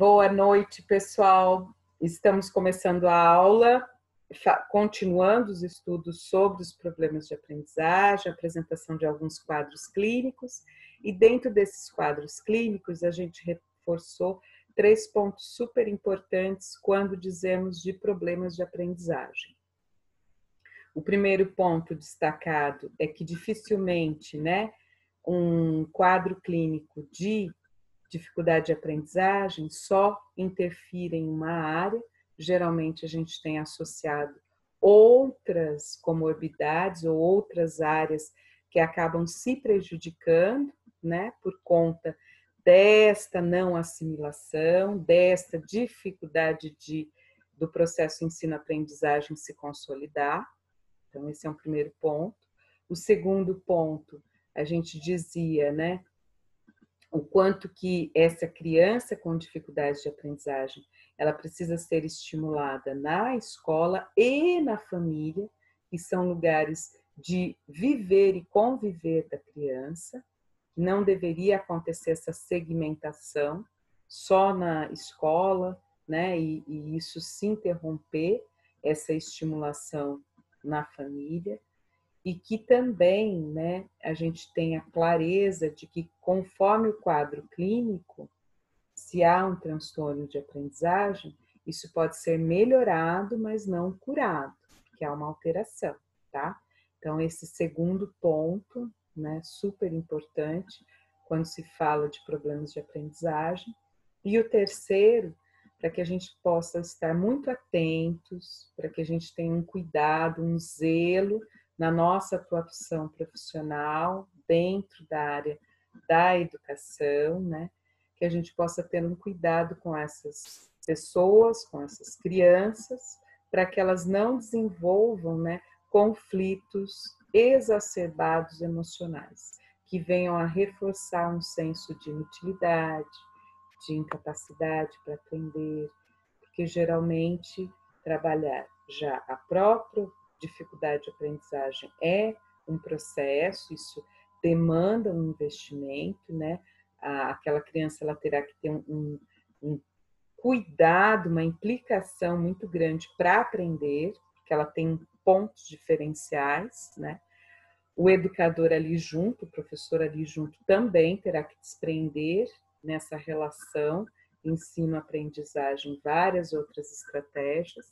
Boa noite, pessoal. Estamos começando a aula, continuando os estudos sobre os problemas de aprendizagem, apresentação de alguns quadros clínicos, e dentro desses quadros clínicos a gente reforçou 3 pontos super importantes quando dizemos de problemas de aprendizagem. O primeiro ponto destacado é que dificilmente, um quadro clínico de dificuldade de aprendizagem só interfere em uma área. Geralmente a gente tem associado outras comorbidades ou outras áreas que acabam se prejudicando, por conta desta não assimilação, desta dificuldade do processo ensino-aprendizagem se consolidar. Então, esse é um primeiro ponto. O segundo ponto, a gente dizia, o quanto que essa criança com dificuldade de aprendizagem, ela precisa ser estimulada na escola e na família, que são lugares de viver e conviver da criança. Não deveria acontecer essa segmentação só na escola, e isso se interromper, essa estimulação na família. E que também, a gente tenha clareza de que conforme o quadro clínico, se há um transtorno de aprendizagem, isso pode ser melhorado, mas não curado, porque há uma alteração, tá? Então, esse segundo ponto, super importante quando se fala de problemas de aprendizagem. E o terceiro, para que a gente possa estar muito atentos, para que a gente tenha um cuidado, um zelo na nossa atuação profissional dentro da área da educação, que a gente possa ter um cuidado com essas pessoas, com essas crianças, para que elas não desenvolvam, conflitos exacerbados emocionais, que venham a reforçar um senso de inutilidade, de incapacidade para aprender, porque geralmente trabalhar já a própria dificuldade de aprendizagem é um processo, isso demanda um investimento, Aquela criança ela terá que ter um cuidado, uma implicação muito grande para aprender, porque ela tem pontos diferenciais, O educador ali junto, o professor ali junto também terá que desprender nessa relação ensino-aprendizagem várias outras estratégias,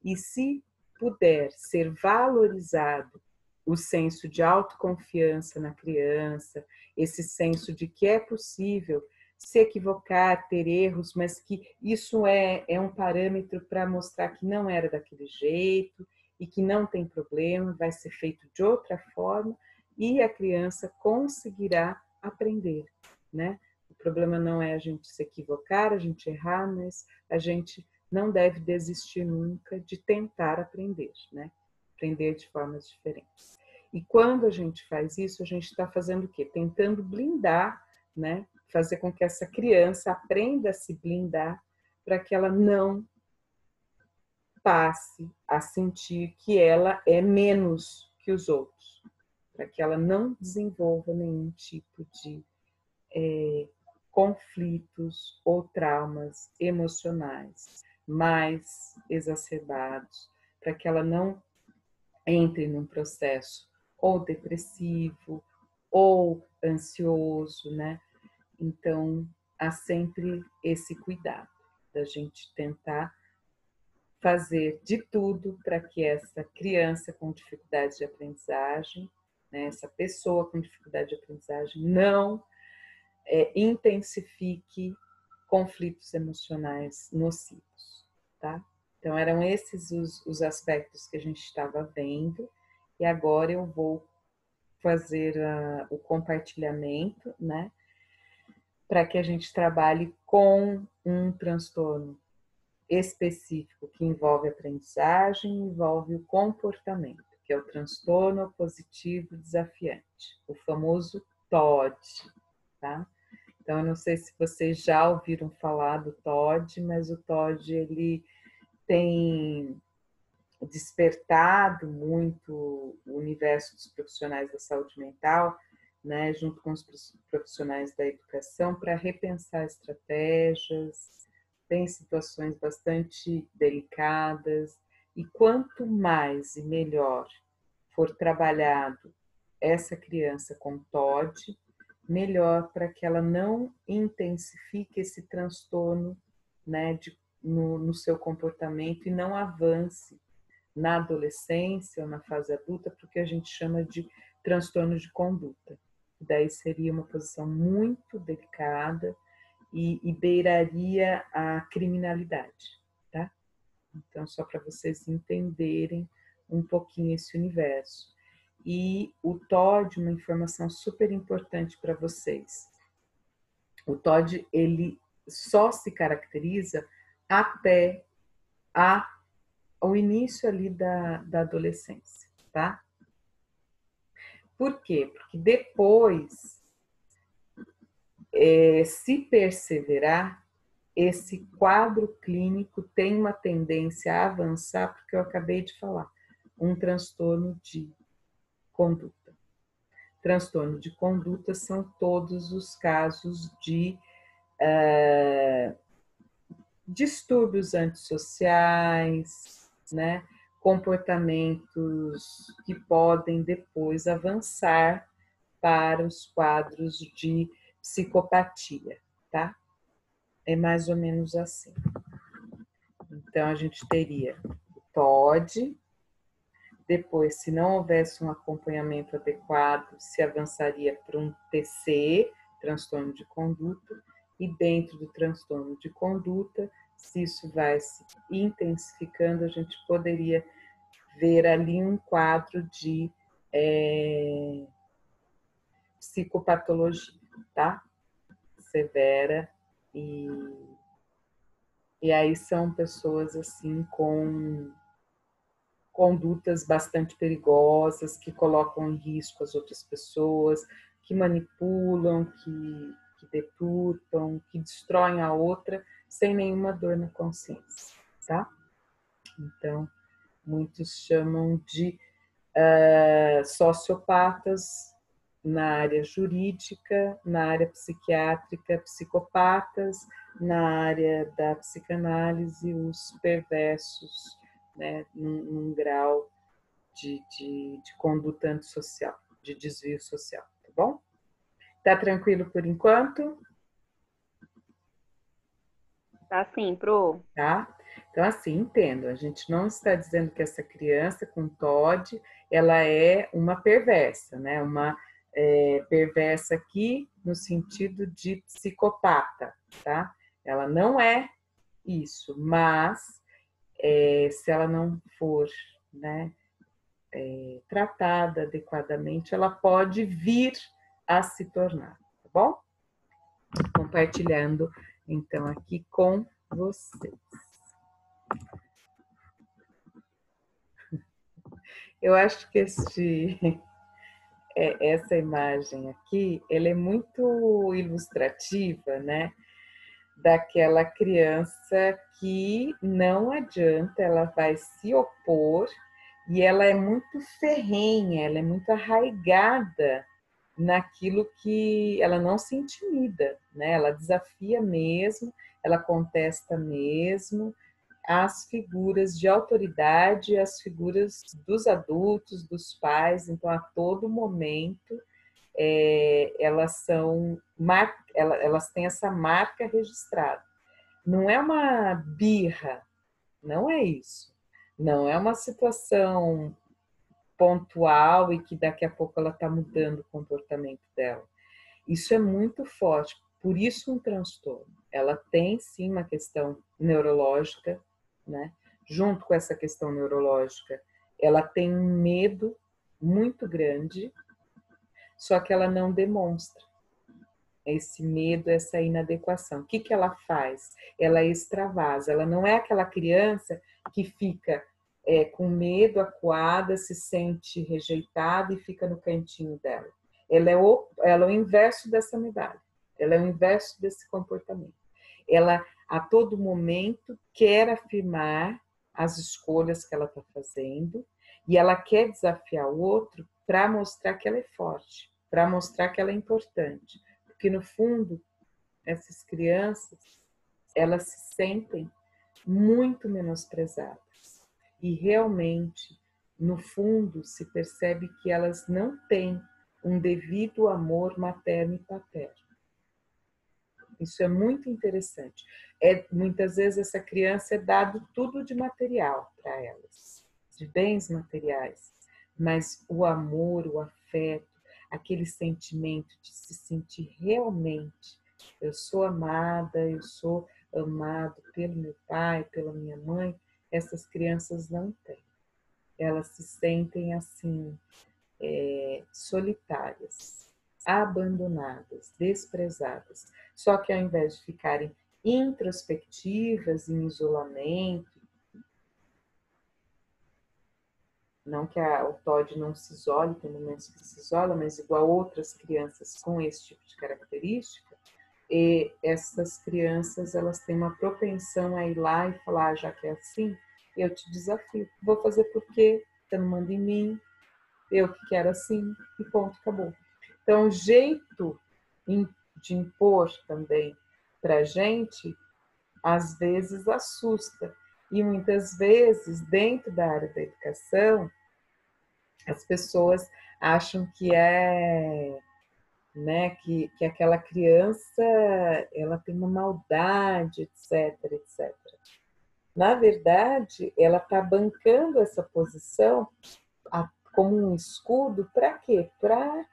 e se puder ser valorizado o senso de autoconfiança na criança, esse senso de que é possível se equivocar, ter erros, mas que isso é um parâmetro para mostrar que não era daquele jeito e que não tem problema, vai ser feito de outra forma e a criança conseguirá aprender, O problema não é a gente se equivocar, a gente errar, mas a gente não deve desistir nunca de tentar aprender, Aprender de formas diferentes. E quando a gente faz isso, a gente está fazendo o quê? Tentando blindar, fazer com que essa criança aprenda a se blindar para que ela não passe a sentir que ela é menos que os outros, para que ela não desenvolva nenhum tipo de conflitos ou traumas emocionais mais exacerbados, para que ela não entre num processo ou depressivo ou ansioso, Então, há sempre esse cuidado da gente tentar fazer de tudo para que essa criança com dificuldade de aprendizagem, essa pessoa com dificuldade de aprendizagem, não intensifique conflitos emocionais nocivos, tá? Então, eram esses os aspectos que a gente estava vendo, e agora eu vou fazer o compartilhamento, para que a gente trabalhe com um transtorno específico que envolve a aprendizagem, envolve o comportamento, que é o transtorno opositivo desafiante, o famoso TOD, tá? Então, eu não sei se vocês já ouviram falar do TOD, mas o TOD, ele tem despertado muito o universo dos profissionais da saúde mental, junto com os profissionais da educação, para repensar estratégias, tem situações bastante delicadas, e quanto mais e melhor for trabalhado essa criança com TOD, melhor para que ela não intensifique esse transtorno, né, no seu comportamento e não avance na adolescência ou na fase adulta, porque a gente chama de transtorno de conduta. Daí seria uma posição muito delicada e beiraria a criminalidade, tá? Então, só para vocês entenderem um pouquinho esse universo. E o TOD, uma informação super importante para vocês. O TOD, ele só se caracteriza até o início ali da adolescência, tá? Por quê? Porque depois, se perseverar, esse quadro clínico tem uma tendência a avançar, porque eu acabei de falar, um transtorno de conduta. Transtorno de conduta são todos os casos de distúrbios antissociais, né? Comportamentos que podem depois avançar para os quadros de psicopatia, tá? É mais ou menos assim. Então, a gente teria o TOD, depois, se não houvesse um acompanhamento adequado, se avançaria para um TC, transtorno de conduta, e dentro do transtorno de conduta, se isso vai se intensificando, a gente poderia ver ali um quadro de psicopatologia, tá? Severa, e aí são pessoas assim com condutas bastante perigosas, que colocam em risco as outras pessoas, que manipulam, que deturpam, que destroem a outra sem nenhuma dor na consciência, tá? Então, muitos chamam de sociopatas na área jurídica, na área psiquiátrica, psicopatas, na área da psicanálise, os perversos, né, num grau de conduta antissocial, de desvio social, tá bom? Tá tranquilo por enquanto? Tá sim, Pro. Tá? Então, assim, entendo, a gente não está dizendo que essa criança com TOD, ela é uma perversa, né? Uma perversa aqui no sentido de psicopata, tá? Ela não é isso, mas se ela não for, né, tratada adequadamente, ela pode vir a se tornar, tá bom? Compartilhando, então, aqui com vocês. Eu acho que essa imagem aqui, ela é muito ilustrativa, né? Daquela criança que não adianta, ela vai se opor e ela é muito ferrenha, ela é muito arraigada naquilo que ela não se intimida, né? Ela desafia mesmo, ela contesta mesmo as figuras de autoridade, as figuras dos adultos, dos pais, então a todo momento elas elas têm essa marca registrada. Não é uma birra, não é isso. Não é uma situação pontual e que daqui a pouco ela está mudando o comportamento dela. Isso é muito forte, por isso um transtorno. Ela tem sim uma questão neurológica, né? Junto com essa questão neurológica, ela tem um medo muito grande, só que ela não demonstra esse medo, essa inadequação. O que ela faz? Ela extravasa, ela não é aquela criança que fica com medo, acuada, se sente rejeitada e fica no cantinho dela. Ela é o inverso dessa medalha, ela é o inverso desse comportamento. Ela, a todo momento, quer afirmar as escolhas que ela está fazendo e ela quer desafiar o outro para mostrar que ela é forte, para mostrar que ela é importante. Porque, no fundo, essas crianças, elas se sentem muito menosprezadas. E realmente, no fundo, se percebe que elas não têm um devido amor materno e paterno. Isso é muito interessante. Muitas vezes essa criança é dado tudo de material para elas, de bens materiais, mas o amor, o afeto, aquele sentimento de se sentir realmente, eu sou amada, eu sou amado pelo meu pai, pela minha mãe, essas crianças não têm. Elas se sentem assim, solitárias, abandonadas, desprezadas. Só que ao invés de ficarem introspectivas, em isolamento, não que o TOD não se isole, tem momentos que se isola, mas igual outras crianças com esse tipo de característica, e essas crianças elas têm uma propensão a ir lá e falar, já que é assim, eu te desafio, vou fazer porque você não manda em mim, eu que quero assim, e ponto, acabou. Então, o jeito de impor também para a gente, às vezes assusta. E muitas vezes, dentro da área da educação, as pessoas acham que que aquela criança ela tem uma maldade, etc, etc. Na verdade, ela está bancando essa posição como um escudo para quê? Para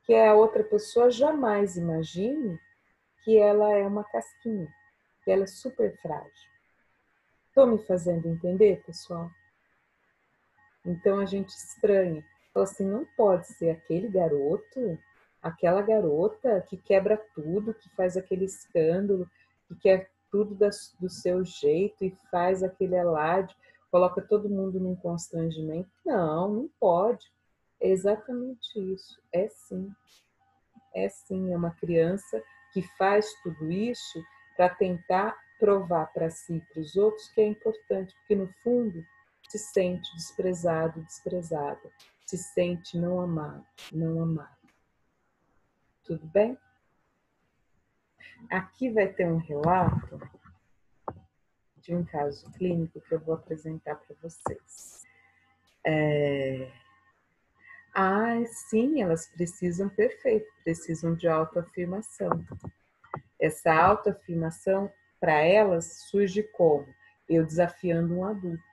que a outra pessoa jamais imagine que ela é uma casquinha, que ela é super frágil. Estou me fazendo entender, pessoal? Então a gente estranha. Fala assim, não pode ser aquele garoto, aquela garota que quebra tudo, que faz aquele escândalo, que quer tudo do seu jeito e faz aquele alarde, coloca todo mundo num constrangimento. Não, não pode. É exatamente isso. É sim. É sim, é uma criança que faz tudo isso para tentar provar para si e para os outros que é importante, porque no fundo se sente desprezado, desprezada, se sente não amado, não amado. Tudo bem? Aqui vai ter um relato de um caso clínico que eu vou apresentar para vocês. Sim, elas precisam, perfeito, precisam de autoafirmação. Essa autoafirmação, para elas, surge como? Eu desafiando um adulto.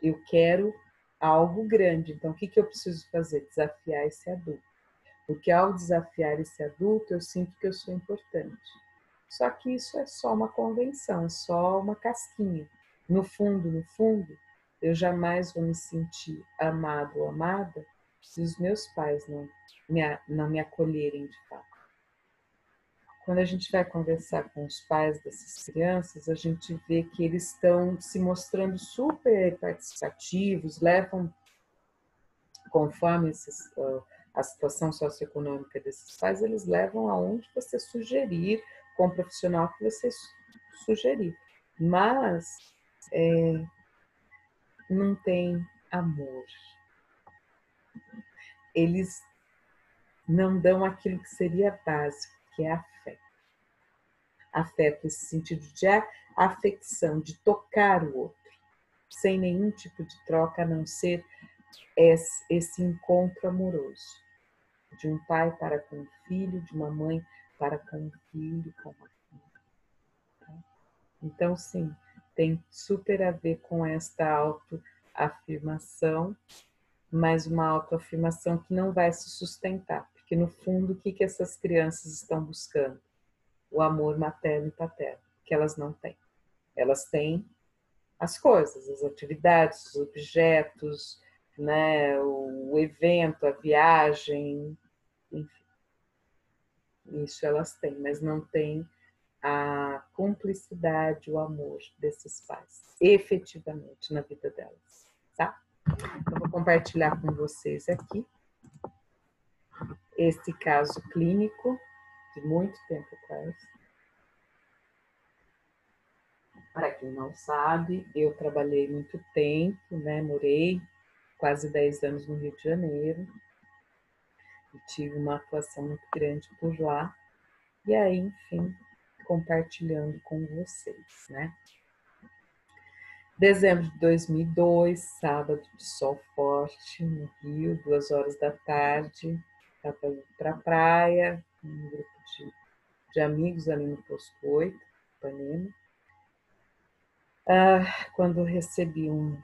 Eu quero algo grande. Então, o que eu preciso fazer? Desafiar esse adulto. Porque ao desafiar esse adulto, eu sinto que eu sou importante. Só que isso é só uma convenção, é só uma casquinha. No fundo, eu jamais vou me sentir amado ou amada se os meus pais não me acolherem de fato. Quando a gente vai conversar com os pais dessas crianças, a gente vê que eles estão se mostrando super participativos, levam, conforme a situação socioeconômica desses pais, eles levam aonde você sugerir, com o profissional que você sugerir. Mas não tem amor. Eles não dão aquilo que seria básico, que é afeto. Afeto, esse sentido de afecção, de tocar o outro, sem nenhum tipo de troca, a não ser esse encontro amoroso, de um pai para com o filho, de uma mãe para com o filho, com a filha. Então, sim, tem super a ver com esta autoafirmação, mas uma autoafirmação que não vai se sustentar, porque no fundo, o que essas crianças estão buscando? O amor materno e paterno, que elas não têm. Elas têm as coisas, as atividades, os objetos, né, o evento, a viagem, enfim. Isso elas têm, mas não têm a cumplicidade, o amor desses pais, efetivamente na vida delas, tá? Eu vou compartilhar com vocês aqui esse caso clínico de muito tempo atrás. Para quem não sabe, eu trabalhei muito tempo, né? Morei quase 10 anos no Rio de Janeiro e tive uma atuação muito grande por lá. E aí, enfim, compartilhando com vocês, né? Dezembro de 2002, sábado de sol forte no Rio, 2 horas da tarde, estava indo para a praia, um grupo de amigos ali no Posto 8, Ipanema. Quando recebi um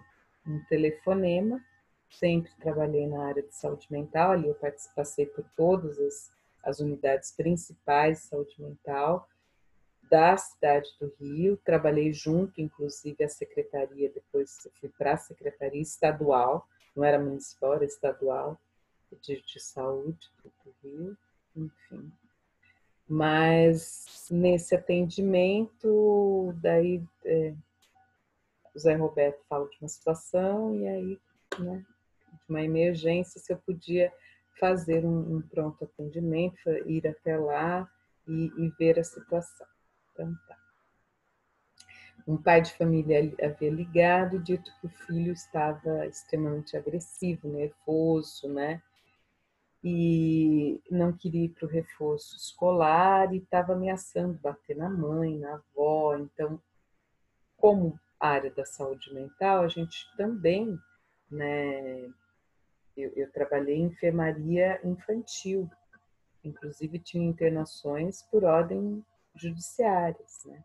telefonema, sempre trabalhei na área de saúde mental, ali eu passei por todas as unidades principais de saúde mental da cidade do Rio, trabalhei junto, inclusive, à secretaria, depois eu fui para a secretaria estadual, não era municipal, era estadual, de saúde do Rio, enfim. Mas nesse atendimento, daí o Zé Roberto fala de uma situação e aí, né, de uma emergência, se eu podia fazer um pronto atendimento, ir até lá e ver a situação. Então, tá. Um pai de família havia ligado e dito que o filho estava extremamente agressivo, nervoso, né? E não queria ir para o reforço escolar e estava ameaçando bater na mãe, na avó. Então, como área da saúde mental, a gente também, né? Eu trabalhei em enfermaria infantil, inclusive tinha internações por ordem judiciárias, né?